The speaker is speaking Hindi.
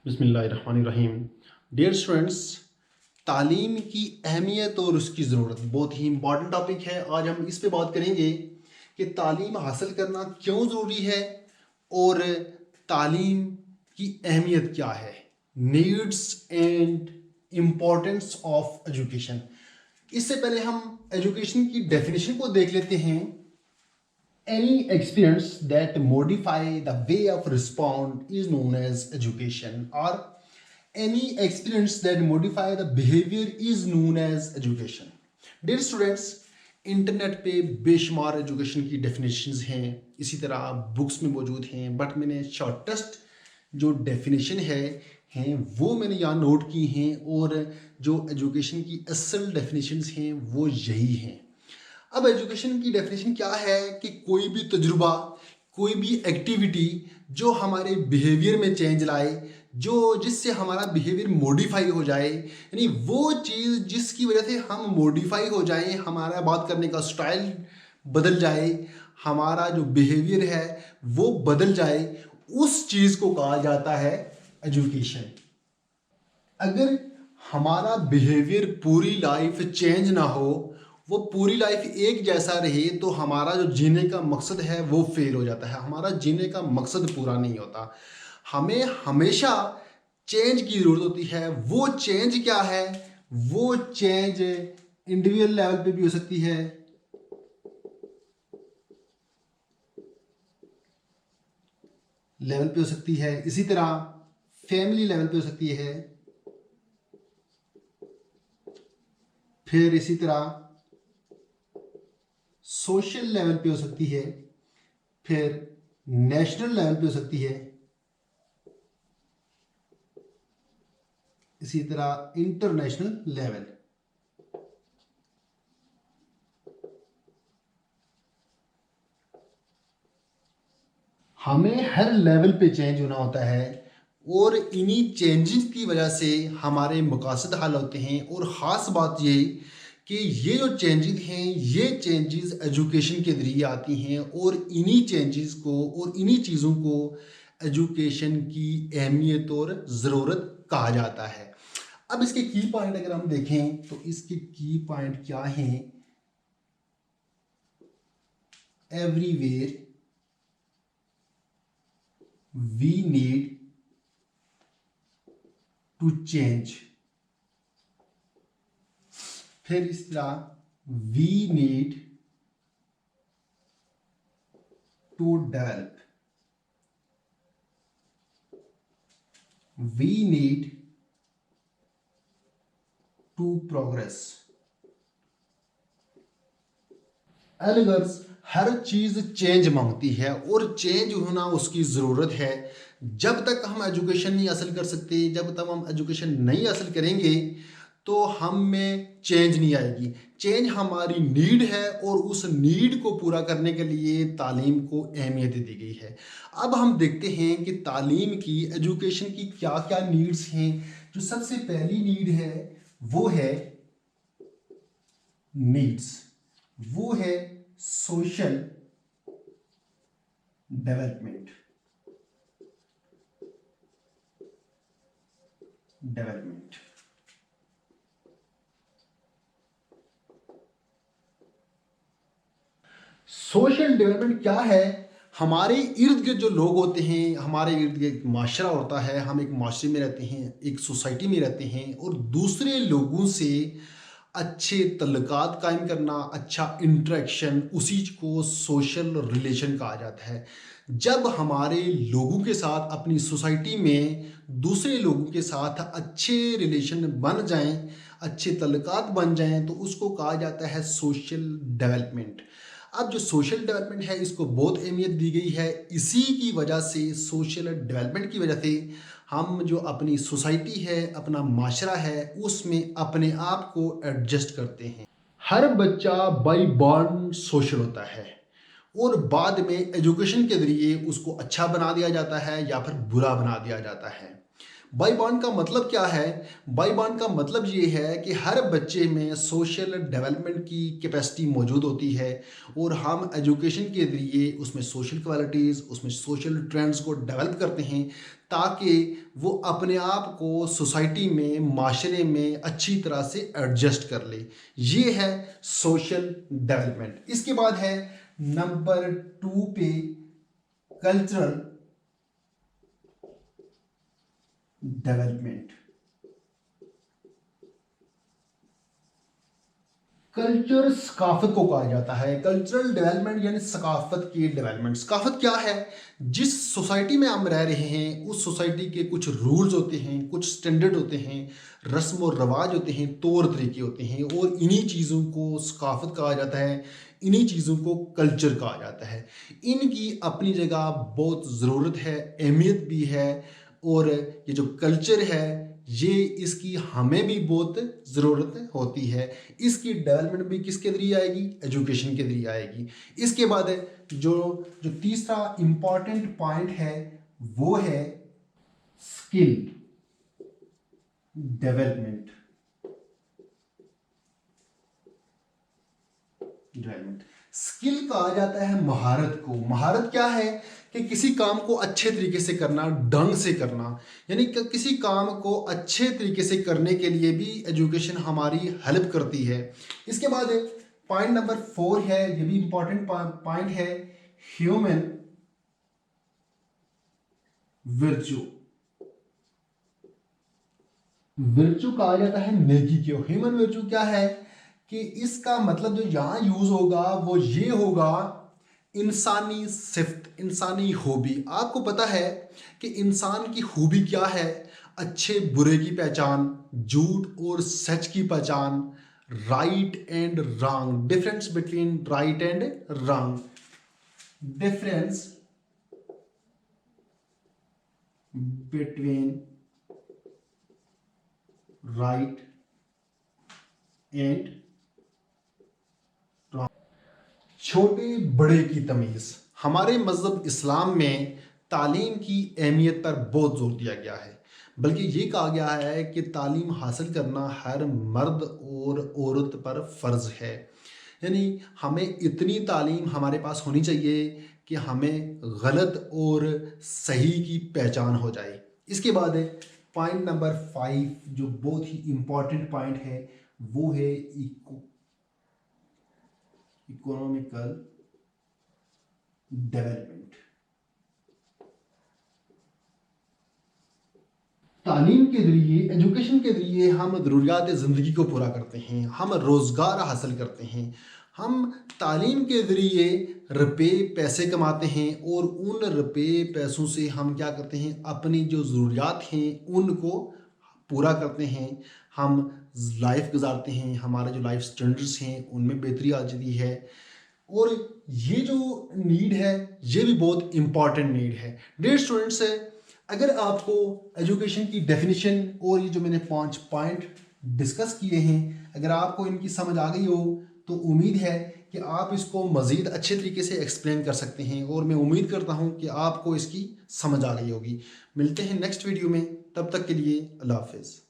बिस्मिल्लाहिर्रहमानिर्रहीम। डियर स्टूडेंट्स, तालीम की अहमियत और उसकी ज़रूरत बहुत ही इम्पॉर्टेंट टॉपिक है। आज हम इस पे बात करेंगे कि तालीम हासिल करना क्यों ज़रूरी है और तालीम की अहमियत क्या है, needs and importance of education. इससे पहले हम एजुकेशन की डेफिनेशन को देख लेते हैं। Any experience that modify the way of respond is known as education, or any experience that modify the behavior is known as education. Dear students, internet पे बेशुमार एजुकेशन की डेफिनेशंस हैं, इसी तरह बुक्स में मौजूद हैं, बट मैंने शॉर्टेस्ट जो डेफिनेशन हैं वो मैंने यहाँ नोट की हैं, और जो एजुकेशन की असल डेफिनेशंस हैं वो यही हैं। अब एजुकेशन की डेफिनेशन क्या है कि कोई भी तजुर्बा, कोई भी एक्टिविटी जो हमारे बिहेवियर में चेंज लाए, जिससे हमारा बिहेवियर मॉडिफाई हो जाए, यानी वो चीज़ जिसकी वजह से हम मॉडिफाई हो जाएं, हमारा बात करने का स्टाइल बदल जाए, हमारा जो बिहेवियर है वो बदल जाए, उस चीज़ को कहा जाता है एजुकेशन। अगर हमारा बिहेवियर पूरी लाइफ चेंज ना हो, वो पूरी लाइफ एक जैसा रहे, तो हमारा जो जीने का मकसद है वो फेल हो जाता है, हमारा जीने का मकसद पूरा नहीं होता। हमें हमेशा चेंज की ज़रूरत होती है। वो चेंज क्या है? वो चेंज इंडिविजुअल लेवल पे भी हो सकती है, इसी तरह फैमिली लेवल पे हो सकती है, फिर इसी तरह सोशल लेवल पे हो सकती है, फिर नेशनल लेवल पे हो सकती है, इसी तरह इंटरनेशनल लेवल। हमें हर लेवल पे चेंज होना होता है, और इन्हीं चेंजेस की वजह से हमारे मकासद हल होते हैं। और ख़ास बात ये कि ये जो चेंजेस हैं, ये चेंजेस एजुकेशन के ज़रिए आती हैं, और इन्हीं चेंजेस को और इन्हीं चीज़ों को एजुकेशन की अहमियत और ज़रूरत कहा जाता है। अब इसके की पॉइंट अगर हम देखें तो इसके की पॉइंट क्या हैं? Everywhere we need to change, फिर इस तरह we need to develop, we need to progress. अलगर्स हर चीज़ चेंज मांगती है, और चेंज होना उसकी ज़रूरत है। जब तक हम एजुकेशन नहीं हासिल कर सकते, जब तक हम एजुकेशन नहीं हासिल करेंगे, तो हम में चेंज नहीं आएगी। चेंज हमारी नीड है, और उस नीड को पूरा करने के लिए तालीम को अहमियत दी गई है। अब हम देखते हैं कि तालीम की, एजुकेशन की क्या क्या नीड्स हैं। जो सबसे पहली नीड है वो है नीड्स, वो है सोशल डेवलपमेंट। सोशल डेवलपमेंट क्या है? हमारे इर्द गिर्द जो लोग होते हैं, हमारे इर्द गिर्द माशरा होता है, हम एक माशरे में रहते हैं, एक सोसाइटी में रहते हैं, और दूसरे लोगों से अच्छे तल्लुकात कायम करना, अच्छा इंटरेक्शन, उसी को सोशल रिलेशन कहा जाता है। जब हमारे लोगों के साथ, अपनी सोसाइटी में दूसरे लोगों के साथ अच्छे रिलेशन बन जाएं, अच्छे तल्लुकात बन जाएं, तो उसको कहा जाता है सोशल डेवलपमेंट। अब जो सोशल डेवलपमेंट है, इसको बहुत अहमियत दी गई है। इसी की वजह से, सोशल डेवलपमेंट की वजह से, हम जो अपनी सोसाइटी है, अपना माशरा है, उसमें अपने आप को एडजस्ट करते हैं। हर बच्चा बाई बॉर्न सोशल होता है, और बाद में एजुकेशन के ज़रिए उसको अच्छा बना दिया जाता है या फिर बुरा बना दिया जाता है। बाई बॉन्ड का मतलब क्या है? बाई बॉन्ड का मतलब ये है कि हर बच्चे में सोशल डेवलपमेंट की कैपेसिटी मौजूद होती है और हम एजुकेशन के ज़रिए उसमें सोशल क्वालिटीज़, उसमें सोशल ट्रेंड्स को डेवलप करते हैं ताकि वो अपने आप को सोसाइटी में, माशरे में अच्छी तरह से एडजस्ट कर ले। ये है सोशल डेवलपमेंट। इसके बाद है नंबर 2 पे कल्चरल डेवलपमेंट। कल्चर सकाफत को कहा जाता है। कल्चरल डेवलपमेंट यानी सकाफत की डेवलपमेंट। सकाफत क्या है? जिस सोसाइटी में हम रह रहे हैं उस सोसाइटी के कुछ रूल्स होते हैं, कुछ स्टैंडर्ड होते हैं, रस्म और रवाज होते हैं, तौर तरीके होते हैं और इन्हीं चीज़ों को सकाफत कहा जाता है, इन्हीं चीज़ों को कल्चर कहा जाता है। इनकी अपनी जगह बहुत ज़रूरत है, अहमियत भी है और ये जो कल्चर है ये इसकी हमें भी बहुत ज़रूरत होती है। इसकी डेवलपमेंट भी किसके जरिए आएगी? एजुकेशन के जरिए आएगी। इसके बाद जो जो तीसरा इम्पॉर्टेंट पॉइंट है वो है स्किल डेवलपमेंट। स्किल कहा जाता है महारत को। महारत क्या है? कि किसी काम को अच्छे तरीके से करना, ढंग से करना, यानी कि किसी काम को अच्छे तरीके से करने के लिए भी एजुकेशन हमारी हेल्प करती है। इसके बाद पॉइंट नंबर 4 है, ये भी इंपॉर्टेंट पॉइंट है, ह्यूमन वर्च्यू। वर्च्यू कहा जाता है नेकी को। ह्यूमन वर्च्यू क्या है कि इसका मतलब जो यहां यूज होगा वो ये होगा इंसानी सिफ्त, इंसानी खूबी। आपको पता है कि इंसान की खूबी क्या है? अच्छे बुरे की पहचान, झूठ और सच की पहचान, right and wrong, difference between right and wrong, difference between right and छोटे बड़े की तमीज़। हमारे मज़हब इस्लाम में तालीम की अहमियत पर बहुत जोर दिया गया है, बल्कि ये कहा गया है कि तालीम हासिल करना हर मर्द और औरत पर फ़र्ज़ है। यानी हमें इतनी तालीम हमारे पास होनी चाहिए कि हमें गलत और सही की पहचान हो जाए। इसके बाद पॉइंट नंबर 5 जो बहुत ही इम्पॉर्टेंट पॉइंट है वो है इकोनॉमिकल डेवलपमेंट। तालीम के जरिए, एजुकेशन के जरिए हम ज़रूरियात ज़िंदगी को पूरा करते हैं, हम रोज़गार हासिल करते हैं, हम तालीम के ज़रिए रुपए पैसे कमाते हैं और उन रुपए पैसों से हम क्या करते हैं? अपनी जो ज़रूरियात हैं उनको पूरा करते हैं, हम लाइफ गुजारते हैं, हमारे जो लाइफ स्टैंडर्ड्स हैं उनमें बेहतरी आ जाती है और ये जो नीड है ये भी बहुत इम्पॉर्टेंट नीड है। डियर स्टूडेंट्स, अगर आपको एजुकेशन की डेफिनेशन और ये जो मैंने 5 पॉइंट डिस्कस किए हैं, अगर आपको इनकी समझ आ गई हो तो उम्मीद है कि आप इसको मज़ीद अच्छे तरीके से एक्सप्लेन कर सकते हैं और मैं उम्मीद करता हूँ कि आपको इसकी समझ आ गई होगी। मिलते हैं नेक्स्ट वीडियो में, तब तक के लिए अल्लाह हाफिज़।